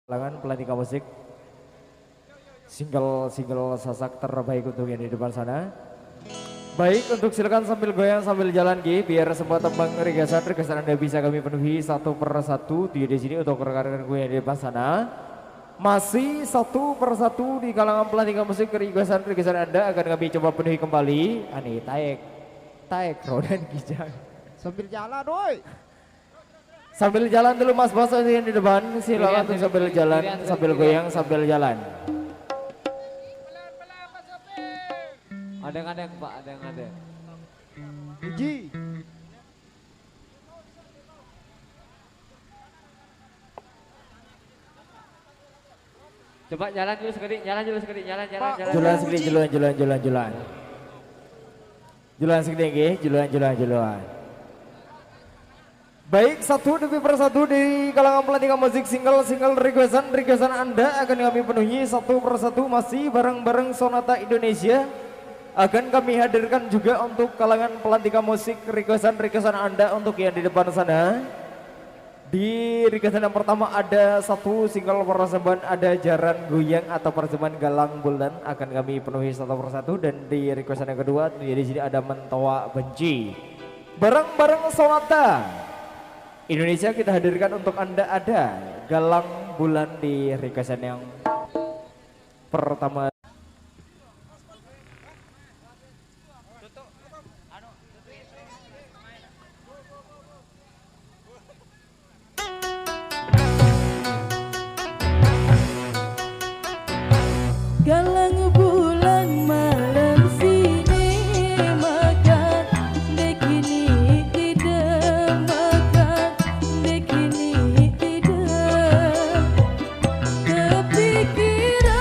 Kalangan pelantikan musik single sasak terbaik untuk yang di depan sana. Baik, untuk silakan sambil goyang sambil jalan G, biar semua tembang regasan Anda bisa kami penuhi satu per satu di sini untuk rekan-rekan gue yang di depan sana. Masih satu per satu di kalangan pelantikan musik regasan Anda akan kami coba penuhi kembali. Ani taek Rodan Kijang. Sambil jalan, woi. Sambil jalan dulu Mas Bos yang di depan, silakan untuk sambil jalan, sambil goyang, sambil jalan. Ada yang Pak, ada yang ada. Puji. Coba jalan dulu sekali, jalan. Jalan sekali, jalan. Jalan sekali, jalan. Baik, satu demi persatu di kalangan pelantikan musik single requestan Anda akan kami penuhi satu persatu, masih bareng-bareng Sonata Indonesia akan kami hadirkan juga untuk kalangan pelantikan musik requestan Anda untuk yang di depan sana. Di requestan yang pertama ada satu single persembahan, ada Jaran Goyang atau persembahan Galang Bulan akan kami penuhi satu persatu, dan di requestan yang kedua di sini ada Mentoa Benci bareng-bareng Sonata Indonesia kita hadirkan untuk Anda, ada Galang Bulan di requestan yang pertama. Galang bulan malam sini makan, dekini tidak makan, dekini tidak kepikiran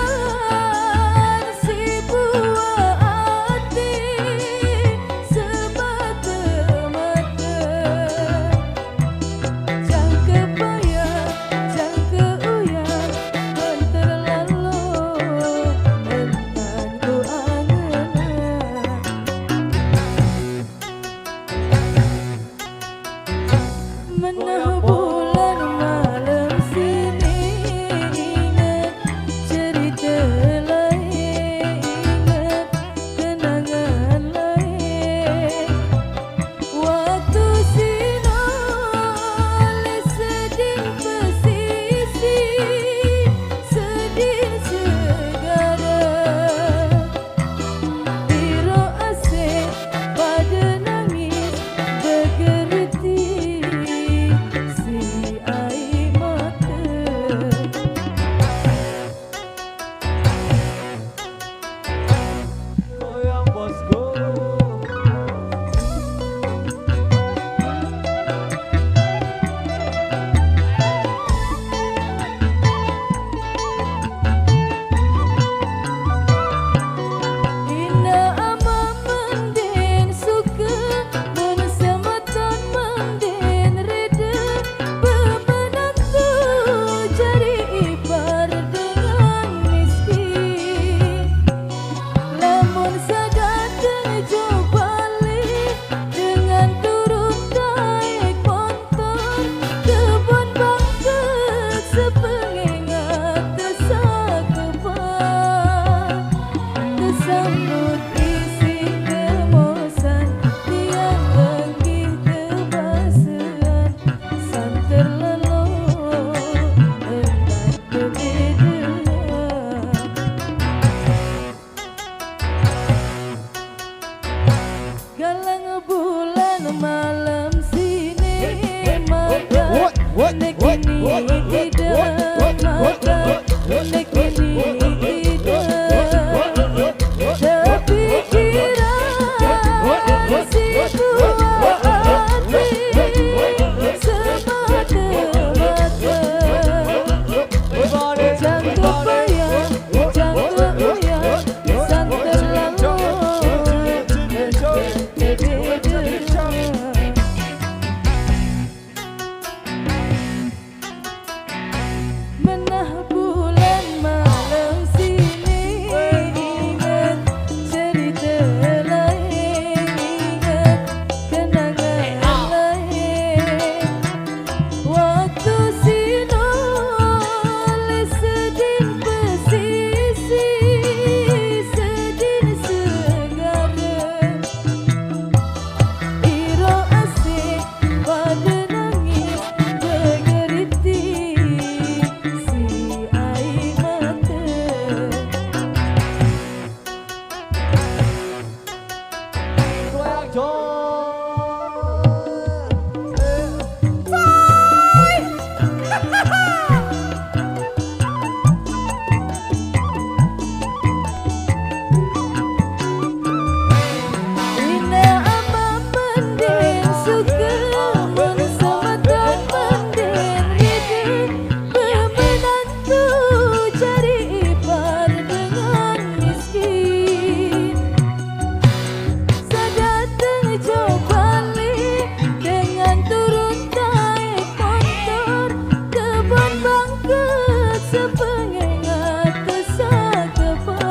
sepengengat kesakepan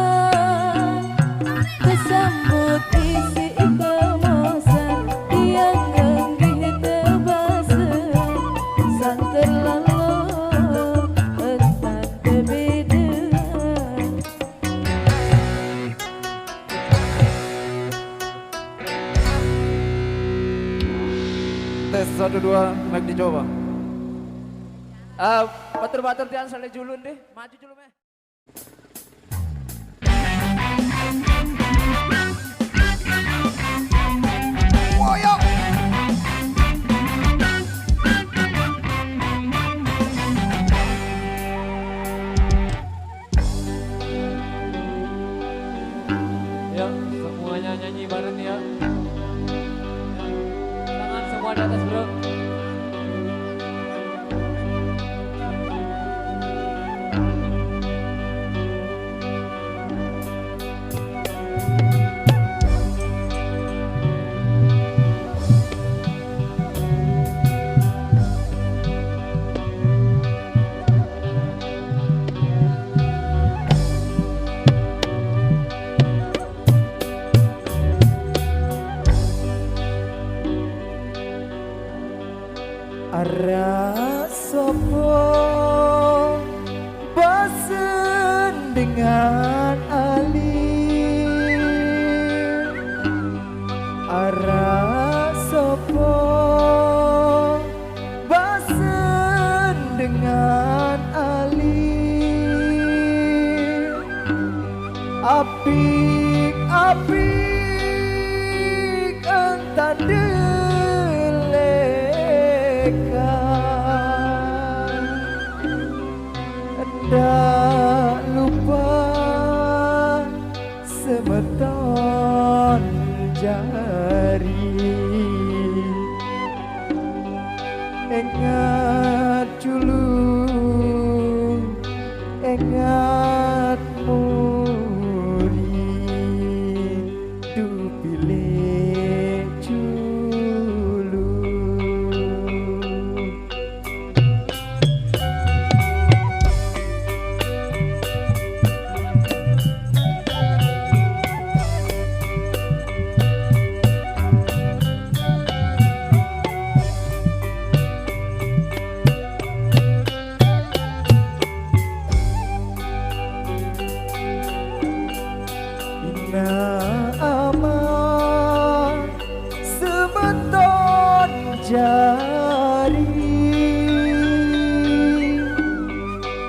kesambut isi kemosan tiang genggih tebasan santer lalu entan kebedaan. Tes 1 2 mic dicoba. Batur-batur tian saleh julun deh, maju julun meh. Woyo. Ya, semuanya nyanyi bareng ya. Tangan semua di atas bro. Ara sopo basen dengan alir. Ara sopo basen dengan alir. Apik entan tak lupa semeton jari. Ingat dulu, ingat muri du pilih dulu. Aman semeton jari.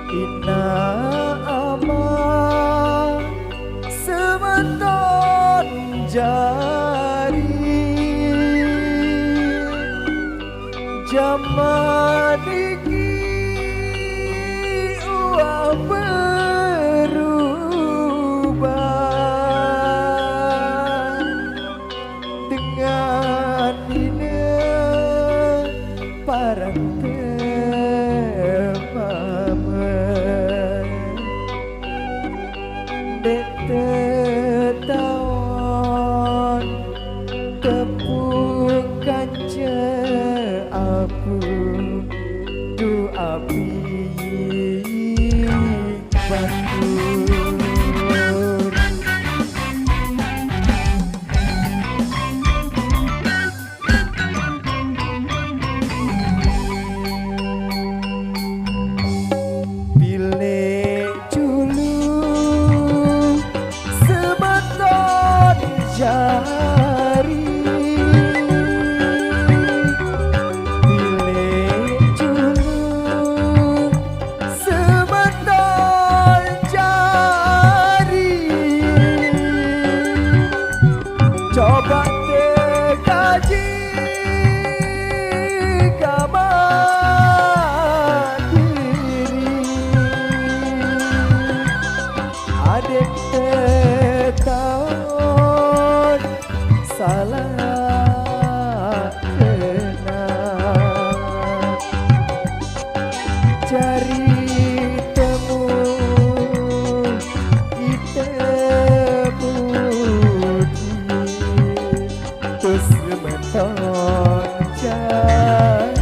Ina aman semeton jari. Zaman iki uang berubah dengan ini para temamen dek tahun tepung kanca aku du api batur. Pilih dulu semeton jari. Pilih dulu semeton jari. Coba dekaji kamar diri. Adik tahun salah kenal. Cari temu kita budi terus meton cari.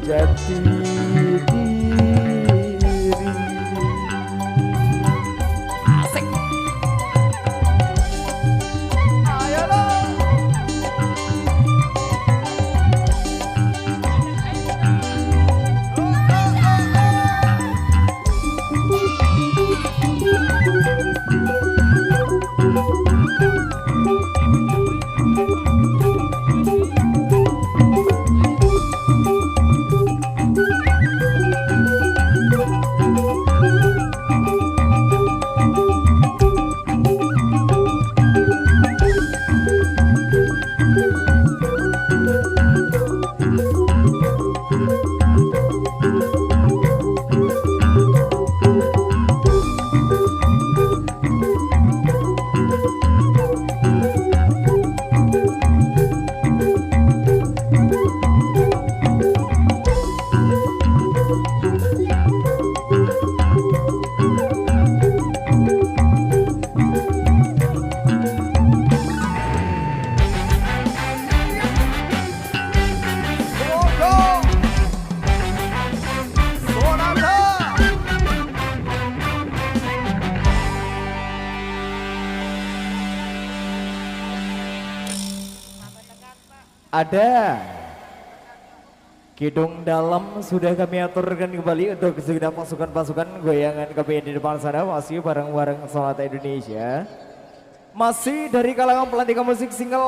jati diri. Asik. Ayo dong. Ada Kidung dalam sudah kami aturkan kembali untuk segenap pasukan-pasukan goyangan kami di depan sana, masih bareng-bareng Sonata Indonesia, masih dari kalangan pelantikan musik single